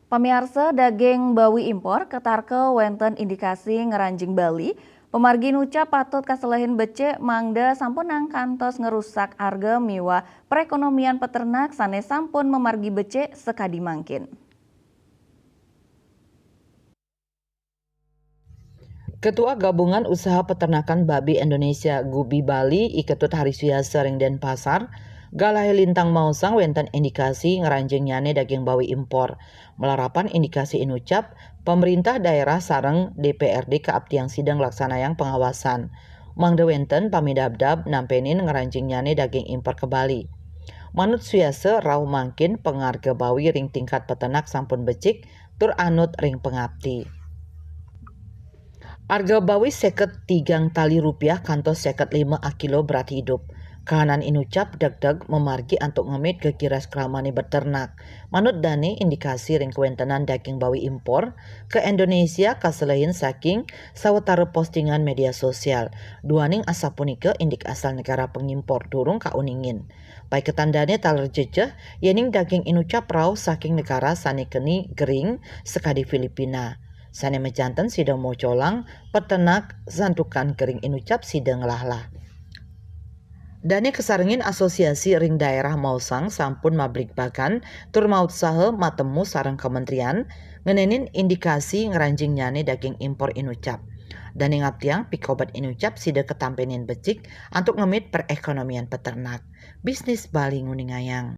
Pamirsa daging bawi impor ketarke wenten indikasi ngeranjing Bali, pemargi nuca patut kaselehin becek mangda sampunang kantos ngerusak harga miwa perekonomian peternak sane sampun memargi becek sekadi mangkin. Ketua Gabungan Usaha Peternakan Babi Indonesia Gubi Bali Iketut Hariswiasa ring Denpasar Galahe Lintang Mausang wenten indikasi ngeranjing nyane daging bawi impor. Melarapan indikasi inucap, pemerintah daerah sareng DPRD keabtiang sidang laksanayang pengawasan. Mangda wenten pamidabdab nampenin ngeranjing nyane daging impor ke Bali. Manut Swiasa rauh mangkin pengarga bawi ring tingkat peternak sampun becik tur anut ring pengabdi. Harga bawi seket tigang tali rupiah kantos seket lima akilo berat hidup. Kahanan inucap deg-deg memargi antuk ngemit ke kiras keramani beternak. Manut dane indikasi ring kewentenan daging bawi impor ke Indonesia kaselehin saking sawetara postingan media sosial. Duaning asa punika indik asal negara pengimpor durung kauningin. Baik ketandane taler jejeh yening daging inucap rauh saking negara sane keni gering sekadi Filipina. Sane mejanten sidang mau colang peternak santukan kering inucap sidang lahlah. Dane kesarengin asosiasi ring daerah Mausang sampun mablik bagan tur maut sahe matemu sareng kementerian ngenenin indikasi ngeranjing nyane daging impor inucap. Dane ngaptiang pikobat inucap sida ketampenin becik antuk ngemit perekonomian peternak. Bisnis Bali nguningayang.